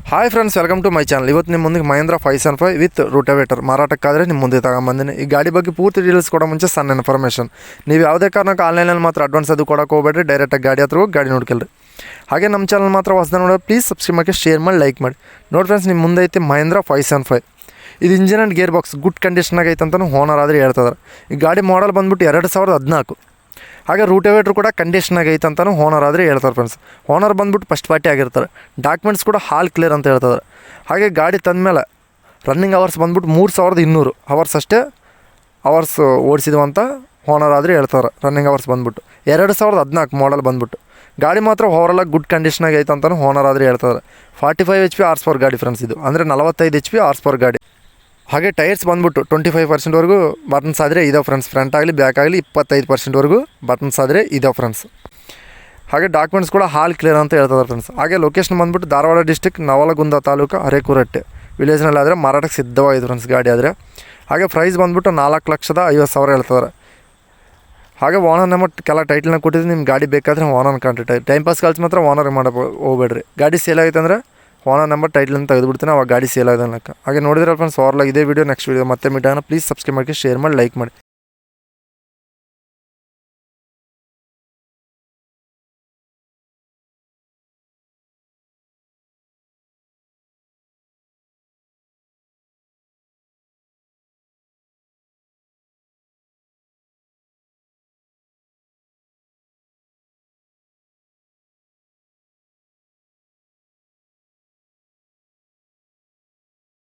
Hi friends, welcome to my channel. ಇವತ್ತು ನಿಮ್ಮ ಮುಂದೆ Mahindra 575 ವಿತ್ ರೋಟಾವೇಟರ್ ಮಾರಾಟಕ್ಕಾದರೆ ನಿಮ್ಮ ಮುಂದೆ ತಗೊಂಬಂದಿನಿ. ಈ ಗಾಡಿ ಬಗ್ಗೆ ಪೂರ್ತಿ ಡೀಟೇಲ್ಸ್ ಕೊಡೋ ಮುಂಚೆ ಸಣ್ಣ ಇನ್ಫಾರ್ಮೇಷನ್. ನೀವು ಯಾವುದೇ ಕಾರಣಕ್ಕೆ ಆನ್ಲೈನಲ್ಲಿ ಮಾತ್ರ ಅಡ್ವಾನ್ಸ್ ಅದು ಕೊಡೋಕೆ ಹೋಗಬೇಡ್ರಿ. ಡೈರೆಕ್ಟಾಗಿ ಗಾಡಿ ಹತ್ರ ಹೋಗಿ ಗಾಡಿ ನೋಡ್ಕೊಳ್ರಿ. ಹಾಗೆ ನಮ್ಮ ಚಾನಲ್ ಮಾತ್ರ ಹೊಸದ ನೋಡೋ ಪ್ಲೀಸ್ ಸಬ್ಸ್ಕ್ರೈಬ್ ಮಾಡಿ, ಶೇರ್ ಮಾಡಿ, ಲೈಕ್ ಮಾಡಿ. ನೋಡಿ ಫ್ರೆಂಡ್ಸ್, ನಿಮ್ಮ ಮುಂದೆ ಐತಿ Mahindra 575. ಇದು engine and gear box good ಕಂಡೀಷನಾಗ ಐತೆ ಅಂತಲೂ ಓನರ್ ಆದರೆ ಹೇಳ್ತಿದ್ದಾರೆ. ಈ ಗಾಡಿ ಮಾಡಲ್ ಬಂದುಬಿಟ್ಟು 2014. ಹಾಗೆ ರೂಟವೇಟ್ರ್ ಕೂಡ ಕಂಡೀಷನಾಗ ಐತೆ ಅಂತಲೂ ಓನರ್ ಆದರೆ ಹೇಳ್ತಾರೆ ಫ್ರೆಂಡ್ಸ್. ಓನರ್ ಬಂದುಬಿಟ್ಟು ಫಸ್ಟ್ ಪಾರ್ಟಿ ಆಗಿರ್ತಾರೆ. ಡಾಕ್ಯುಮೆಂಟ್ಸ್ ಕೂಡ ಹಾಲ್ ಕ್ಲಿಯರ್ ಅಂತ ಹೇಳ್ತಾರೆ. ಹಾಗೆ ಗಾಡಿ ತಂದಮೇಲೆ ರನ್ನಿಂಗ್ ಅವರ್ಸ್ ಬಂದುಬಿಟ್ಟು 3200 ಅವರ್ಸ್ ಅಷ್ಟೇ ಓಡಿಸಿದ್ವು ಅಂತ ಓನರ್ ಆದರೆ ಹೇಳ್ತಾರೆ. ರನ್ನಿಂಗ್ ಅವರ್ಸ್ ಬಂದುಬಿಟ್ಟು 2014 ಮಾಡಲ್ ಬಂದುಬಿಟ್ಟು. ಗಾಡಿ ಮಾತ್ರ ಓವರಾಲಾಗಿ ಗುಡ್ ಕಂಡೀಷನಾಗ ಐತೆ ಅಂತಲೂ ಓನರ್ ಆದರೆ ಹೇಳ್ತಾರೆ. 45 HP ಹಾರ್ಸ್ ಪವರ್ ಗಾಡಿ ಫ್ರೆಂಡ್ಸ್. ಇದು ಅಂದರೆ 45 HP ಹಾರ್ಸ್ ಪವರ್ ಗಾಡಿ. ಹಾಗೆ ಟೈರ್ಸ್ ಬಂದುಬಿಟ್ಟು 25% ಬಟನ್ಸ್ ಆದರೆ ಇದಾವೆ ಫ್ರೆಂಡ್ಸ್. ಫ್ರಂಟ್ ಆಗಲಿ ಬ್ಯಾಕ್ ಆಗಲಿ 25% ಬಟನ್ಸ್ ಆದರೆ ಇದಾವೆ ಫ್ರೆಂಡ್ಸ್. ಹಾಗೆ ಡಾಕ್ಯುಮೆಂಟ್ಸ್ ಕೂಡ ಹಾಲ್ ಕ್ಲಿಯರ್ ಅಂತ ಹೇಳ್ತಾರೆ ಫ್ರೆಂಡ್ಸ್. ಹಾಗೆ ಲೊಕೇಶನ್ ಬಂದುಬಿಟ್ಟು ಧಾರವಾಡ ಡಿಸ್ಟಿಕ್ ನವಲಗುಂದ ತಾಲೂಕು ಅರೇಕುರಟ್ಟೆ ವಿಲೇಜ್ನಲ್ಲಿ ಆದರೆ ಮಾರಾಟಕ್ಕೆ ಸಿದ್ಧವಾಗಿದೆ ಫ್ರೆಂಡ್ಸ್ ಗಾಡಿ ಆದರೆ. ಹಾಗೆ ಪ್ರೈಸ್ ಬಂದುಬಿಟ್ಟು 4,50,000 ಹೇಳ್ತಾರೆ. ಹಾಗೆ ಓನರ್ ನಂಬರ್ ಕೆಲ ಟೈಟಲ್ನ ಕೊಟ್ಟಿದ್ದು. ನಿಮ್ಮ ಗಾಡಿ ಬೇಕಾದರೆ ಓನರ್ ಕಾಂಟ್ಯಾಕ್ಟ್. ಟೈಮ್ ಪಾಸ್ ಕಲ್ಸಿ ಮಾತ್ರ ಓನರ್ ಹೋಗ್ಬೇಡ್ರಿ. ಗಾಡಿ ಸೇಲ್ ಆಗಿದೆ ಅಂದರೆ ಓನರ್ ನಂಬರ್ ಟೈಟ್ಲನ್ನು ತೆಗೆದುಬಿಡ್ತೀನಿ, ಅವಾಗ ಗಾಡಿ ಸೇಲ್ ಆಗೋದನ್ನಕ್ಕೆ. ಹಾಗೆ ನೋಡಿದ್ರೆ ಫ್ರೆಂಡ್ಸ್, ಇದೇ ವಿಡಿಯೋ ನೆಕ್ಸ್ಟ್ ವಿಡಿಯೋ ಮತ್ತೆ ಮೀಟ್ ಆಗೋಣ. ಪ್ಲೀಸ್ ಸಬ್ಸ್ಕ್ರೈಬ್ ಮಾಡಿ, ಶೇರ್ ಮಾಡಿ, ಲೈಕ್ ಮಾಡಿ.